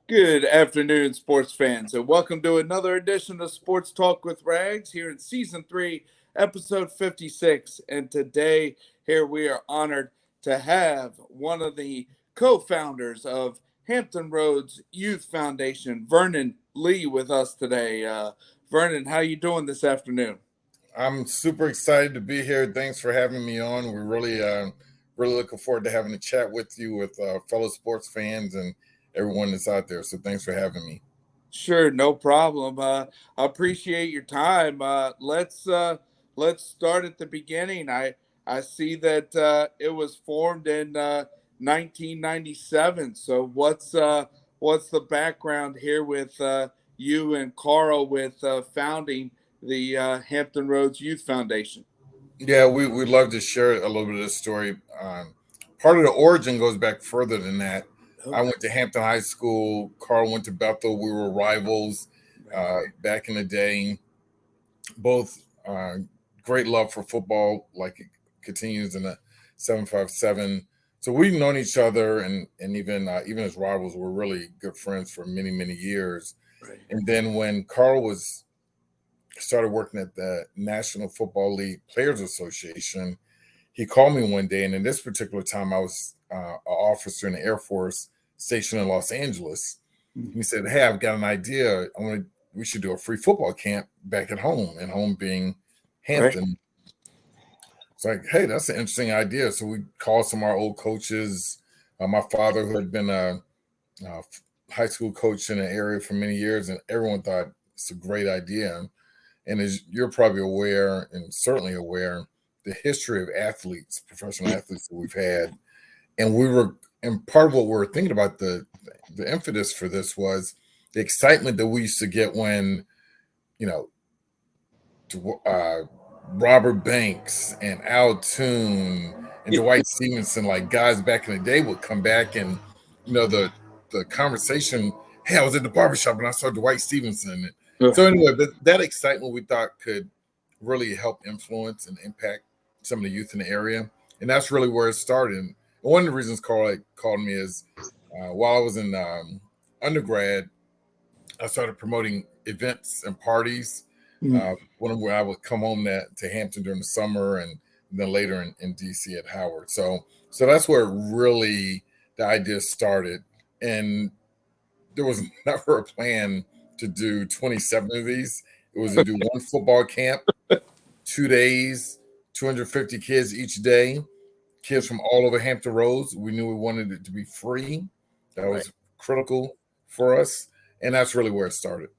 Good afternoon, sports fans, and welcome to another edition of Sports Talk with Rags here in Season 3, Episode 56. And today, here we are honored to have one of the co-founders of Hampton Roads Youth Foundation, Vernon Lee, with us today. Vernon, how you doing this afternoon? I'm super excited to be here. Thanks for having me on. We're really looking forward to having a chat with you, with fellow sports fans and everyone that's out there. So thanks for having me. Sure, no problem. I appreciate your time. Let's start at the beginning. I see that it was formed in 1997. So what's the background here with you and Carl with founding the Hampton Roads Youth Foundation? Yeah, we'd love to share a little bit of this story. Part of the origin goes back further than that. I Okay. went to Hampton High School. Carl went to Bethel. We were rivals Right. back in the day. Both great love for football, like it continues in the 757. So we've known each other, and even as rivals, we're really good friends for many years. Right. And then when Carl was started working at the National Football League Players Association, he called me one day, and in this particular time, I was an officer in the Air Force stationed in Los Angeles. Mhm. He said, "Hey, I've got an idea. We should do a free football camp back at home, and home being Right. Hampton." It's like, hey, that's an interesting idea. So we called some of our old coaches. My father, who had been a high school coach in the area for many years, and everyone thought it's a great idea. And as you're probably aware, and certainly aware, the history of athletes, professional athletes that we've had, and part of what we were thinking about, the impetus for this was the excitement that we used to get when, you know, uh, Robert Banks and Al Toon and Dwight Stevenson, like guys back in the day, would come back, and the conversation. Hey, I was at the barbershop and I saw Dwight Stevenson. So anyway, but that excitement we thought could really help influence and impact some of the youth in the area, and that's really where it started. And one of the reasons Carl called me is while I was in undergrad, I started promoting events and parties. Mhm. When I would come home to Hampton during the summer, and then later in DC at Howard. So that's where really the idea started. And there was never a plan to do 27 of these. It was to do one football camp, 2 days, 250 kids each day, kids from all over Hampton Roads. We knew we wanted it to be free. That Right. was critical for us. And that's really where it started.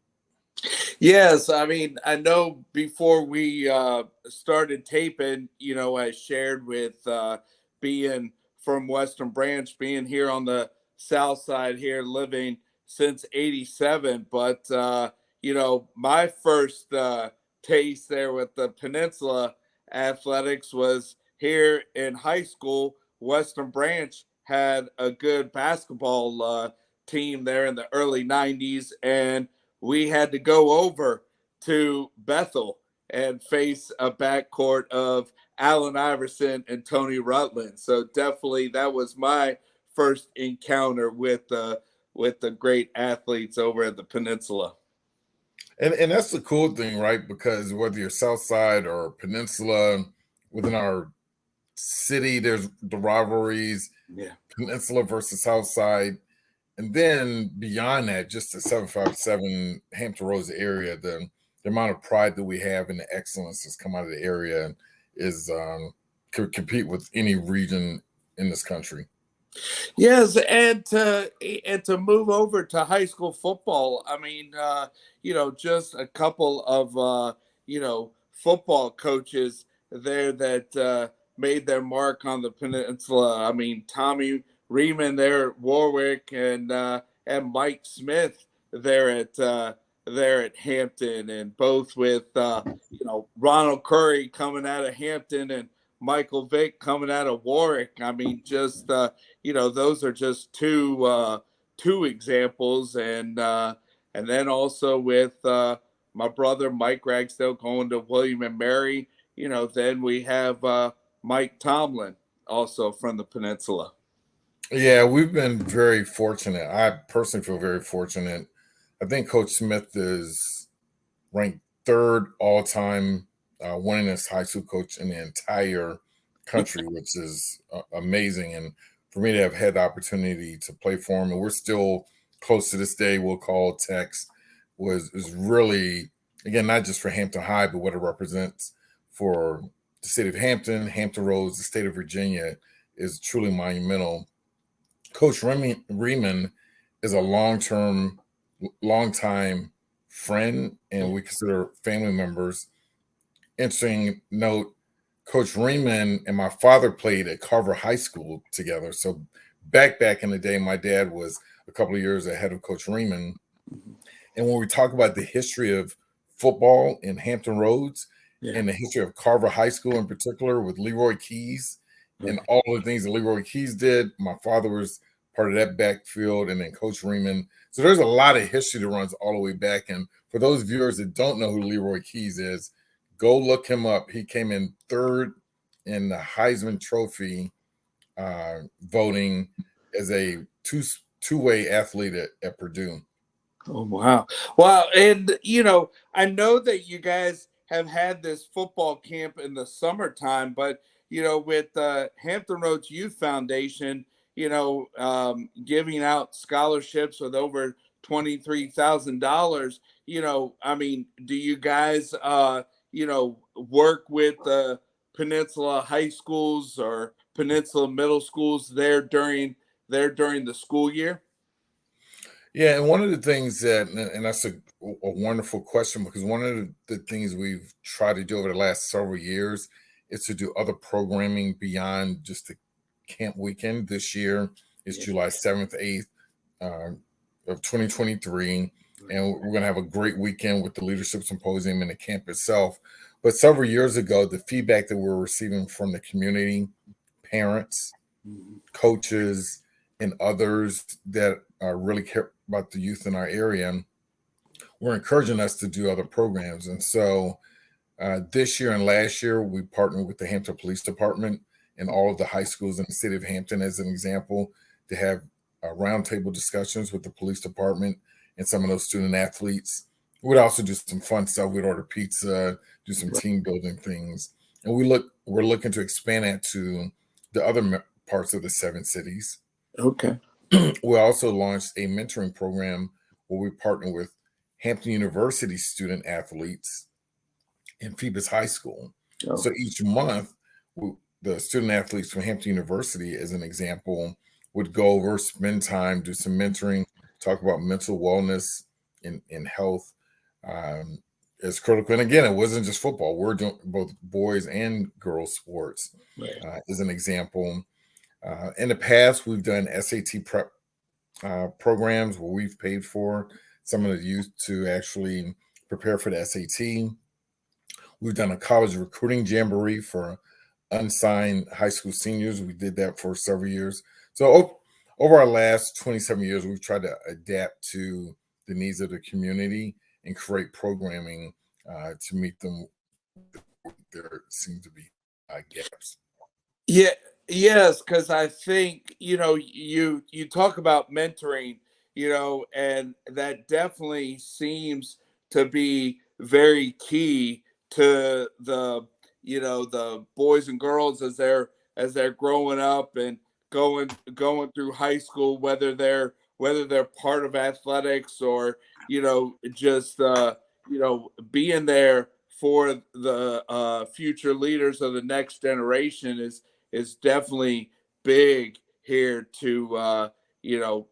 Yes, I mean, I know before we started taping, I shared with being from Western Branch, being here on the south side here, living since '87. But, my first taste there with the Peninsula Athletics was here in high school. Western Branch had a good basketball team there in the early '90s. And we had to go over to Bethel and face a backcourt of Allen Iverson and Tony Rutland. So definitely that was my first encounter with the great athletes over at the Peninsula. And that's the cool thing, right? Because whether you're South Side or Peninsula, within our city, there's the rivalries, Yeah. Peninsula versus South Side. And then beyond that, just the 757 Hampton Roads area, the amount of pride that we have and the excellence that's come out of the area is could compete with any region in this country. Yes, and to move over to high school football, I mean, just a couple of football coaches there that made their mark on the peninsula. I mean, Tommy Riemann there at Warwick, and Mike Smith there at Hampton, and both with Ronald Curry coming out of Hampton and Michael Vick coming out of Warwick. I mean, just those are just two examples, and then also with my brother Mike Ragsdale going to William and Mary. Then we have Mike Tomlin also from the Peninsula. Yeah, we've been very fortunate. I personally feel very fortunate. I think Coach Smith is ranked third all time winningest high school coach in the entire country, which is amazing. And for me to have had the opportunity to play for him, and we're still close to this day, we'll call text, was is really, again, not just for Hampton High, but what it represents for the city of Hampton, Hampton Roads, the state of Virginia is truly monumental. Coach Riemann is a long time friend, and we consider family members. Interesting note: Coach Riemann and my father played at Carver High School together. So back in the day, my dad was a couple of years ahead of Coach Riemann. And when we talk about the history of football in Hampton Roads Yeah. and the history of Carver High School in particular with Leroy Keys and all the things that Leroy Keys did, my father was part of that backfield, and then Coach Riemann. So there's a lot of history that runs all the way back. And for those viewers that don't know who Leroy Keys is, go look him up. He came in third in the Heisman Trophy voting as a two-way athlete at Purdue. Oh, wow. Wow. And, I know that you guys have had this football camp in the summertime, but, with the Hampton Roads Youth Foundation, giving out scholarships with over $23,000, I mean, do you guys, work with the Peninsula high schools or Peninsula middle schools there during the school year? Yeah, and one of the things that, and that's a wonderful question, because one of the things we've tried to do over the last several years is to do other programming beyond just the camp weekend. This year is July 7th, 8th of 2023, and we're going to have a great weekend with the Leadership Symposium and the camp itself. But several years ago, the feedback that we're receiving from the community, parents, coaches, and others that really care about the youth in our area were encouraging us to do other programs. And so this year and last year, we partnered with the Hampton Police Department and all of the high schools in the city of Hampton, as an example, to have roundtable discussions with the police department and some of those student athletes. We'd also do some fun stuff. We'd order pizza, do some team building things, and we're looking to expand that to the other parts of the 7 cities. Okay. We also launched a mentoring program where we partner with Hampton University student athletes in Phoebus High School. Oh. So each month, the student athletes from Hampton University, as an example, would go over, spend time, do some mentoring, talk about mental wellness and health is critical. And again, it wasn't just football. We're doing both boys and girls sports, as an example. In the past, we've done SAT prep programs where we've paid for some of the youth to actually prepare for the SAT. We've done a college recruiting jamboree for unsigned high school seniors. We did that for several years. So over our last 27 years, we've tried to adapt to the needs of the community and create programming to meet them. There seem to be gaps. Yeah, yes, because I think you talk about mentoring, and that definitely seems to be very key to the boys and girls as they're growing up and going through high school, whether they're part of athletics or just being there for the future leaders of the next generation is definitely big here to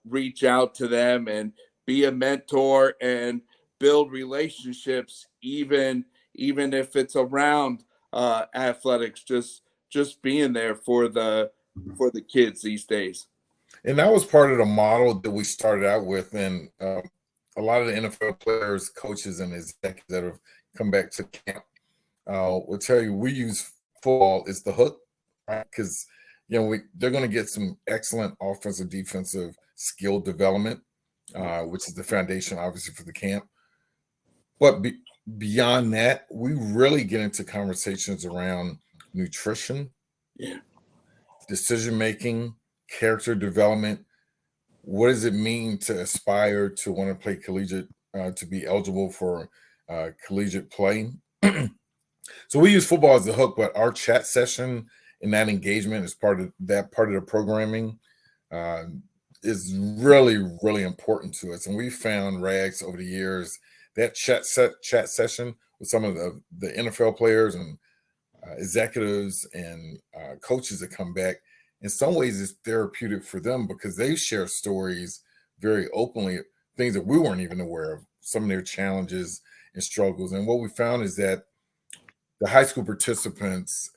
reach out to them and be a mentor and build relationships, even if it's around athletics, just being there for the kids these days. And that was part of the model that we started out with. And a lot of the NFL players, coaches, and executives that have come back to camp will tell you we use football as the hook, right? Because they're going to get some excellent offensive, defensive skill development, which is the foundation, obviously, for the camp. But beyond that, we really get into conversations around nutrition, Yeah. decision making, character development. What does it mean to aspire to want to play collegiate, to be eligible for collegiate play? So we use football as the hook, but our chat session and that engagement is part of the programming uh, is really, really important to us. And we found, Rags, over the years, that chat session with some of the NFL players and executives and coaches that come back, in some ways it's therapeutic for them because they share stories very openly, things that we weren't even aware of, some of their challenges and struggles. And what we found is that the high school participants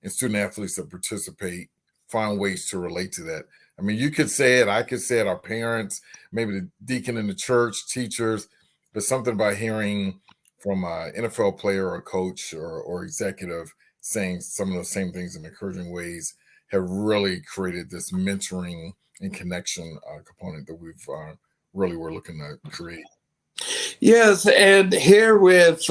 and student athletes that participate find ways to relate to that. I mean, you could say it, I could say it, our parents, maybe the deacon in the church, teachers, but something about hearing from an NFL player or coach or executive saying some of those same things in encouraging ways have really created this mentoring and connection component that we've really were looking to create. Yes, and here with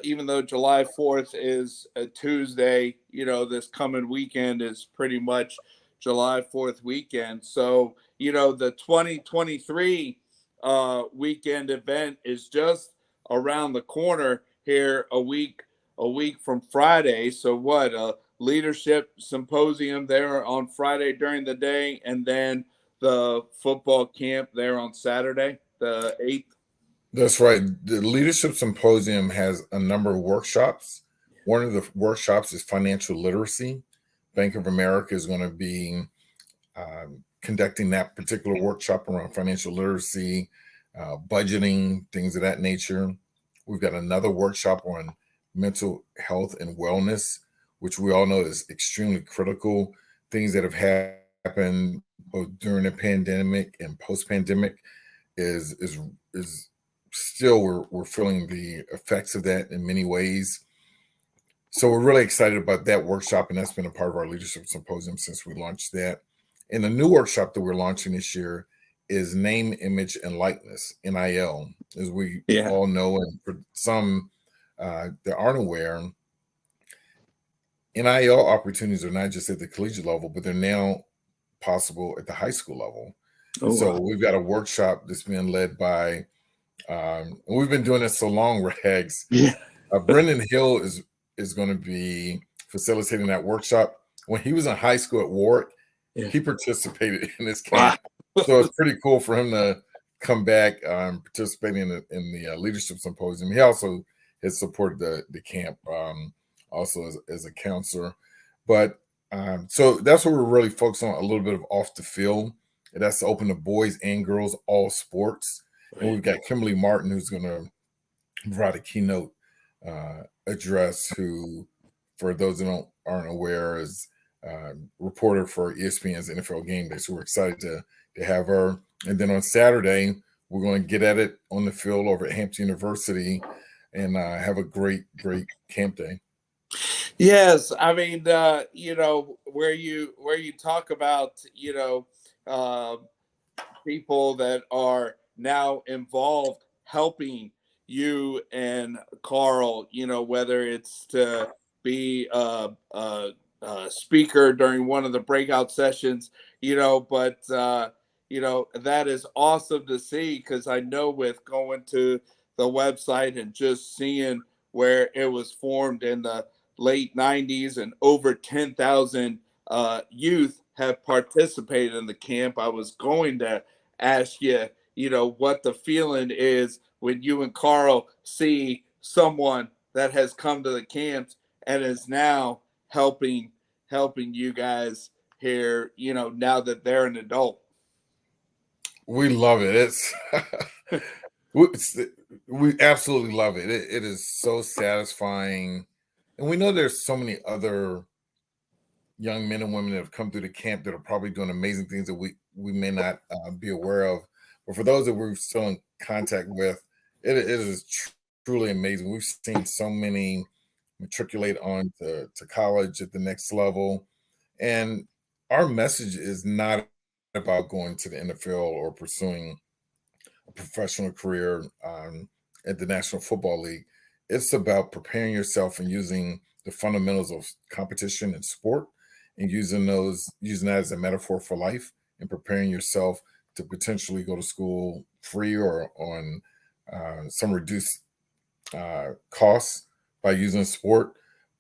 even though July 4th is a Tuesday, this coming weekend is pretty much July 4th weekend. So, the 2023 weekend event is just around the corner here a week from Friday. So what, a leadership symposium there on Friday during the day, and then the football camp there on Saturday, the 8th. That's right. The Leadership Symposium has a number of workshops. One of the workshops is financial literacy. Bank of America is going to be conducting that particular workshop around financial literacy, budgeting, things of that nature. We've got another workshop on mental health and wellness, which we all know is extremely critical. Things that have happened both during the pandemic and post-pandemic is still we're feeling the effects of that in many ways. So we're really excited about that workshop, and that's been a part of our leadership symposium since we launched that. And the new workshop that we're launching this year is name, image, and likeness, NIL. As we Yeah. all know, and for some that aren't aware, NIL opportunities are not just at the collegiate level, but they're now possible at the high school level. And Oh, so wow. we've got a workshop that's being led by, we've been doing this so long, Rags. Yeah. Brendan Hill is going to be facilitating that workshop. When he was in high school at Warwick, Yeah. he participated in this Wow. camp. So it's pretty cool for him to come back participating in the leadership symposium. He also has supported the camp also as a counselor. But so that's what we're really focused on, a little bit of off the field. And that's to open to boys and girls, all sports. And we've got Kimberly Martin, who's going to provide a keynote address, who, for those that aren't aware, is reporter for ESPN's NFL Game Day. So we're excited to have her. And then on Saturday, we're going to get at it on the field over at Hampton University and have a great camp day. Yes, I mean, where you talk about, uh, people that are now involved helping you and Carl, whether it's to be a speaker during one of the breakout sessions, but that is awesome to see, because I know with going to the website and just seeing where it was formed in the late 90s and over 10,000 youth have participated in the camp. I was going to ask you, what the feeling is when you and Carl see someone that has come to the camps and is now helping you guys here, now that they're an adult. We love it. We absolutely love it. It is so satisfying. And we know there's so many other young men and women that have come through the camp that are probably doing amazing things that we may not be aware of. But for those that we're still in contact with, it is truly amazing. We've seen so many matriculate on to college at the next level. And our message is not about going to the NFL or pursuing a professional career at the National Football League. It's about preparing yourself and using the fundamentals of competition and sport and using that as a metaphor for life and preparing yourself to potentially go to school free or on some reduced costs by using sport.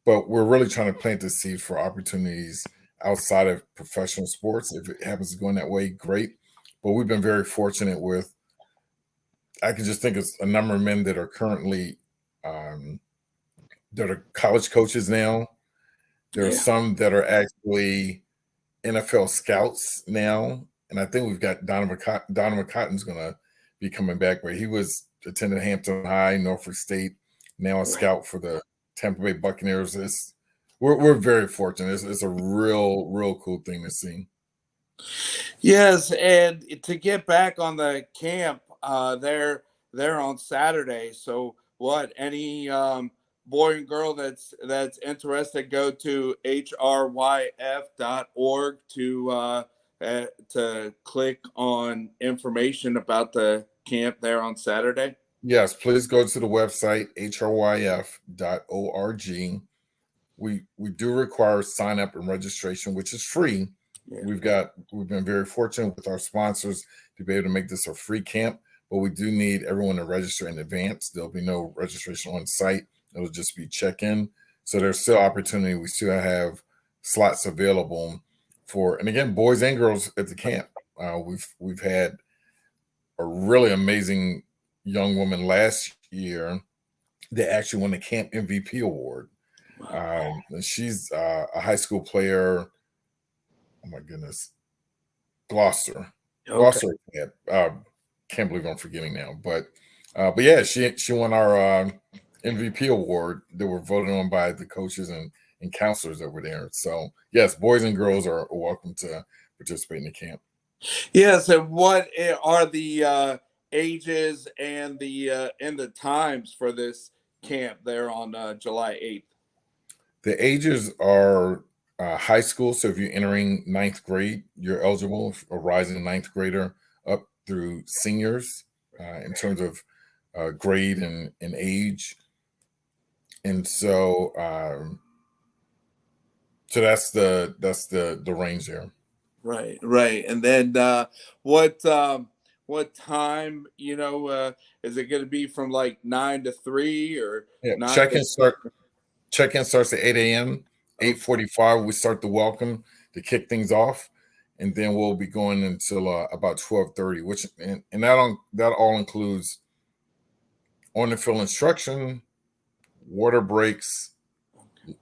But we're really trying to plant the seed for opportunities outside of professional sports. If it happens to go in that way, great. But we've been very fortunate with, I can just think of a number of men that are currently that are college coaches now. There are Yeah. some that are actually NFL scouts now, and I think we've got Donovan Cotton's going to be coming back, but he was attending Hampton High, Norfolk State, now a Right. scout for the Tampa Bay Buccaneers. We're very fortunate. It's a real cool thing to see. Yes, and to get back on the camp, they're on Saturday. So what? Any boy and girl that's interested, go to hryf.org to click on information about the camp there on Saturday. Yes, please go to the website hryf.org. We do require sign up and registration, which is free. Yeah. We've been very fortunate with our sponsors to be able to make this a free camp, but we do need everyone to register in advance. There'll be no registration on site. It'll just be check-in. So there's still opportunity. We still have slots available for, and again, boys and girls at the camp. We've had a really amazing young woman last year that actually won the camp MVP award. She's a high school player. Oh my goodness, Gloucester. Okay. Gloucester. Can't believe I'm forgetting now, but yeah, she won our MVP award that were voted on by the coaches and counselors that were there. So yes, boys and girls are welcome to participate in the camp. Yes, and what are the ages and the times for this camp there on July 8th? The ages are high school. So if you're entering ninth grade, you're eligible, a rising ninth grader up through seniors in terms of grade and age. And so that's the range there. Right, right. And then what what time, is it going to be from like 9 to 3 or Yeah, 9 to check-in starts at 8 a.m. Okay. 8:45 we start the welcome to kick things off, and then we'll be going until about 12:30, which and that all includes on the field instruction, water breaks,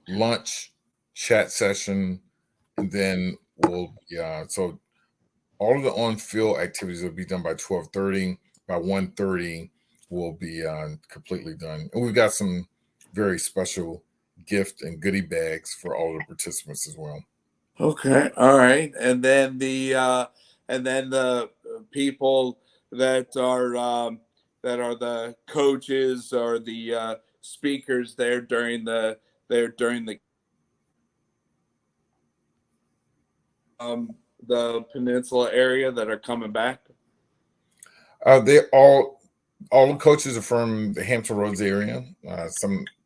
lunch, chat session, and then so all of the on-field activities will be done by 12:30. By 1:30 will be completely done, and we've got some very special gift and goodie bags for all the participants as well. Okay, all right. And then the people that are the coaches or the speakers there during the peninsula area that are coming back. They all the coaches are from the Hampton Roads area.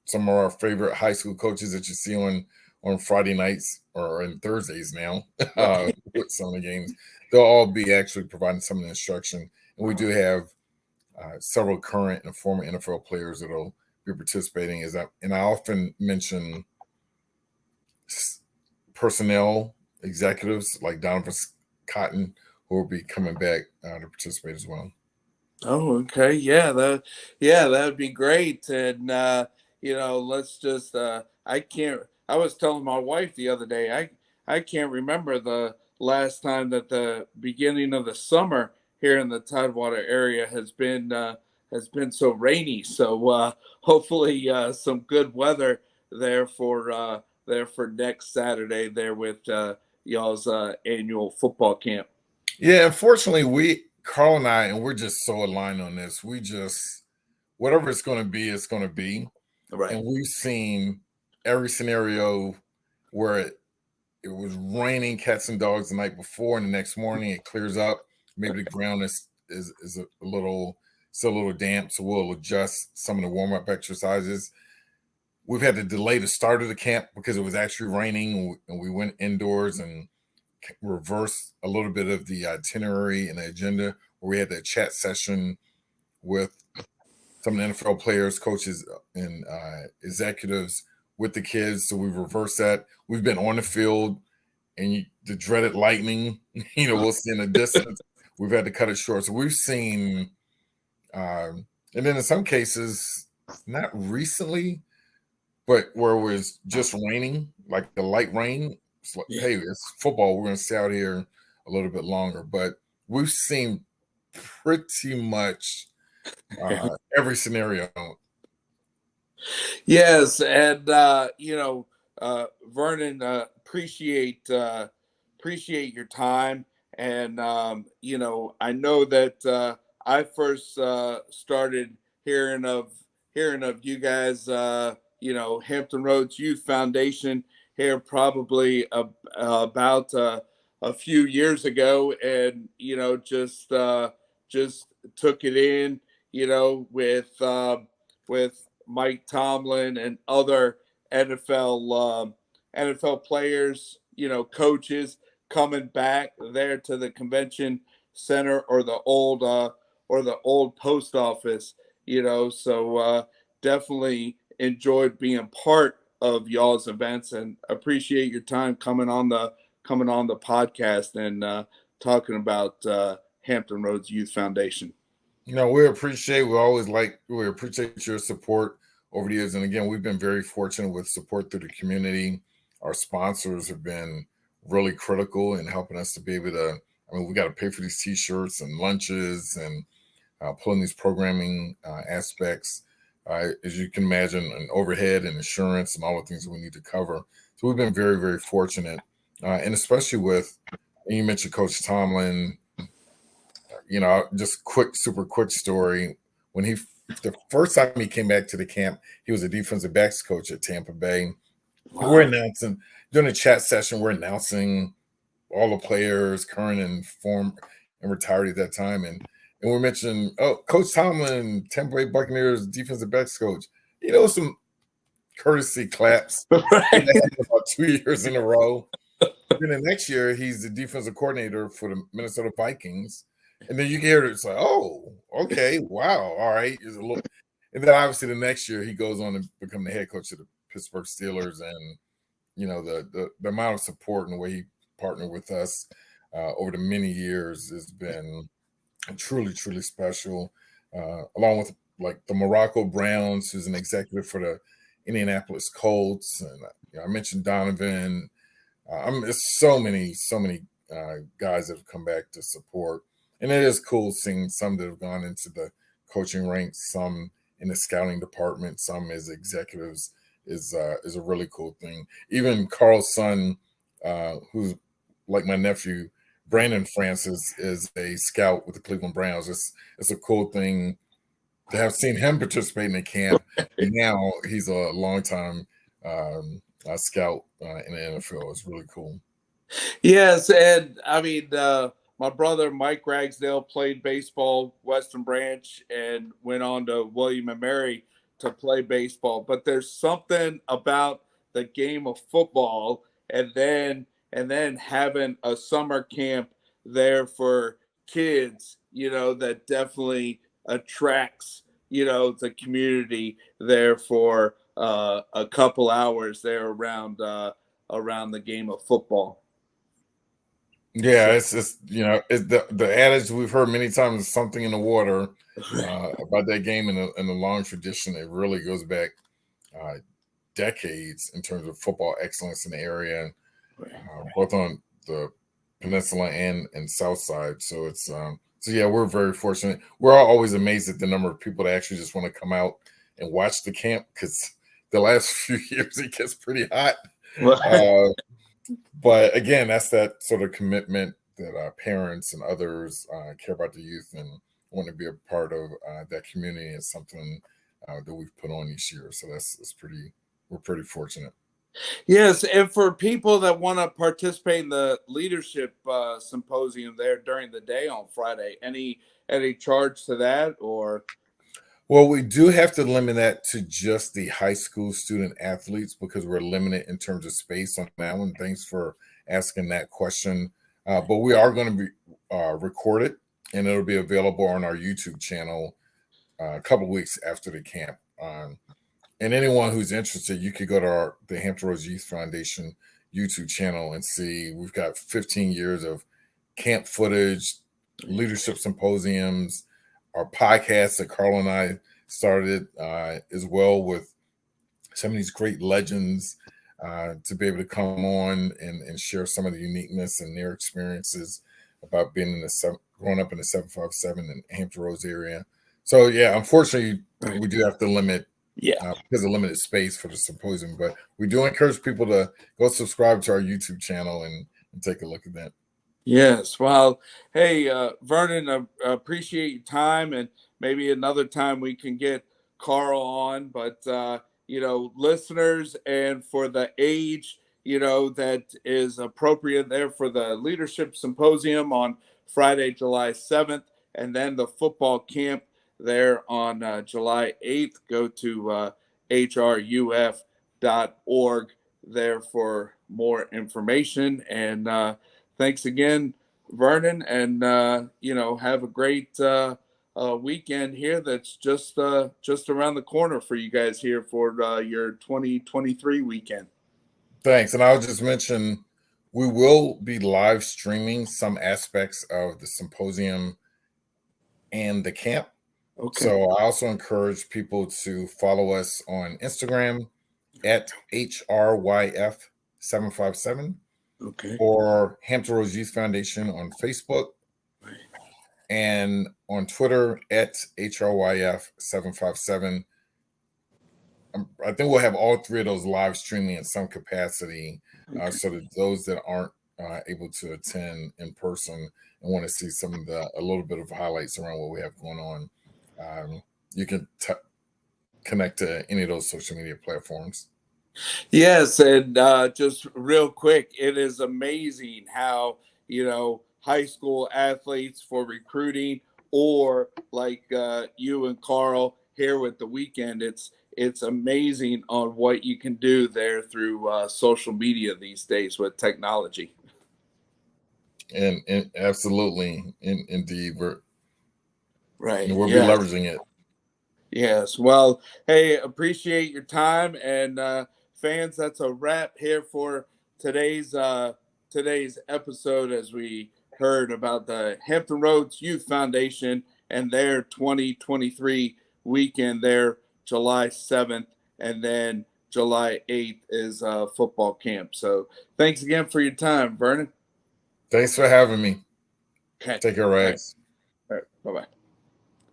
Some of our favorite high school coaches that you see on Friday nights or on Thursdays now with some of the games. They'll all be actually providing some of the instruction, and we do have several current and former NFL players that'll be participating. And I often mention personnel executives like Donovan Cotton who will be coming back to participate as well. Oh, okay. Yeah, that would be great. And let's just I was telling my wife the other day, I can't remember the last time that the beginning of the summer here in the Tidewater area has been so rainy. So hopefully some good weather there for next Saturday there with y'all's annual football camp. Yeah, unfortunately, Carl and we're just so aligned on this. We just, whatever it's going to be, it's going to be. Right. And we've seen every scenario where it was raining cats and dogs the night before, and the next morning it clears up. Maybe the ground is still a little damp, so we'll adjust some of the warm up exercises. we've had to delay the start of the camp because it was actually raining, and we went indoors and reversed a little bit of the itinerary and the agenda, where we had that chat session with some of the NFL players, coaches, and executives with the kids. So we've reversed that. We've been on the field, and the dreaded lightning, we'll see in the distance. We've had to cut it short. So we've seen, and then in some cases, not recently, but where it was just raining, like the light rain. It's like, hey, it's football. We're going to stay out here a little bit longer. But we've seen pretty much every scenario. Yes, and Vernon, appreciate your time, and I know that I first started hearing of you guys, Hampton Roads Youth Foundation here probably about a few years ago, and just took it in, with Mike Tomlin and other NFL players, coaches coming back there to the convention center or the old post office. So definitely enjoyed being part of y'all's events, and appreciate your time coming on the podcast and talking about Hampton Roads Youth Foundation. We appreciate your support over the years. And again, we've been very fortunate with support through the community. Our sponsors have been really critical in helping us to be able to, we got to pay for these t-shirts and lunches and pulling these programming aspects. As you can imagine, an overhead and insurance and all the things that we need to cover. So we've been very, very fortunate. And especially with, and you mentioned Coach Tomlin, just super quick story. When the first time he came back to the camp, he was a defensive backs coach at Tampa Bay. Wow. We're announcing during the chat session, we're announcing all the players, current and former and retired at that time. And we mentioned, Coach Tomlin, Tampa Bay Buccaneers defensive backs coach. Some courtesy claps. Right. About 2 years in a row. Then the next year, he's the defensive coordinator for the Minnesota Vikings. And then you hear it, it's like, oh, okay, wow, all right. And then obviously the next year he goes on to become the head coach of the Pittsburgh Steelers, and the amount of support and the way he partnered with us over the many years has been truly, truly special. Along with like the Morocco Browns, who's an executive for the Indianapolis Colts, and I mentioned Donovan. It's so many guys that have come back to support. And it is cool seeing some that have gone into the coaching ranks, some in the scouting department, some as executives is a really cool thing. Even Carl's son, who's like my nephew, Brandon Francis, is a scout with the Cleveland Browns. It's a cool thing to have seen him participate in the camp. And now he's a longtime scout in the NFL. It's really cool. Yes, and my brother Mike Ragsdale played baseball, Western Branch, and went on to William and Mary to play baseball. But there's something about the game of football, and then having a summer camp there for kids, that definitely attracts, the community there for a couple hours there around the game of football. Yeah, it's just the adage we've heard many times, something in the water about that game and the long tradition. It really goes back decades in terms of football excellence in the area, both on the peninsula and south side. So it's we're very fortunate. We're all always amazed at the number of people that actually just want to come out and watch the camp, because the last few years it gets pretty hot. But again, that's that sort of commitment that parents and others care about the youth and want to be a part of that community. Is something that we've put on each year. So we're pretty fortunate. Yes, and for people that want to participate in the leadership symposium there during the day on Friday, any charge to that, or? Well, we do have to limit that to just the high school student athletes because we're limited in terms of space on that one. Thanks for asking that question. But we are going to be recorded, and it'll be available on our YouTube channel a couple weeks after the camp. And anyone who's interested, you could go to the Hampton Roads Youth Foundation YouTube channel and see we've got 15 years of camp footage, leadership symposiums, our podcast that Carl and I started as well with some of these great legends to be able to come on and share some of the uniqueness and their experiences about being in growing up in the 757 and Hampton Roads area. So yeah, unfortunately, we do have to limit because of limited space for the symposium, but we do encourage people to go subscribe to our YouTube channel and take a look at that. Yes. Well, hey, Vernon, I appreciate your time, and maybe another time we can get Carl on. But, listeners, and for the age, that is appropriate there for the Leadership Symposium on Friday, July 7th, and then the football camp there on July 8th, go to HRYF.org there for more information. And, thanks again, Vernon, and have a great weekend here. That's just around the corner for you guys here for your 2023 weekend. Thanks, and I'll just mention we will be live streaming some aspects of the symposium and the camp. Okay. So I also encourage people to follow us on Instagram at HRYF757. Okay. Or Hampton Roads Youth Foundation on Facebook, and on Twitter at HRYF757. I think we'll have all three of those live streaming in some capacity, so that those that aren't able to attend in person and want to see some of a little bit of highlights around what we have going on, you can connect to any of those social media platforms. Yes, and just real quick, it is amazing how high school athletes for recruiting, or like you and Carl here with the weekend. It's amazing on what you can do there through social media these days with technology. And absolutely, indeed, we'll be leveraging it. Yes. Well, hey, appreciate your time, and fans. That's a wrap here for today's episode, as we heard about the Hampton Roads Youth Foundation and their 2023 weekend there, July 7th, and then July 8th is football camp. So thanks again for your time, Vernon. Thanks for having me. Okay. Take care, Rags. All right. Bye-bye.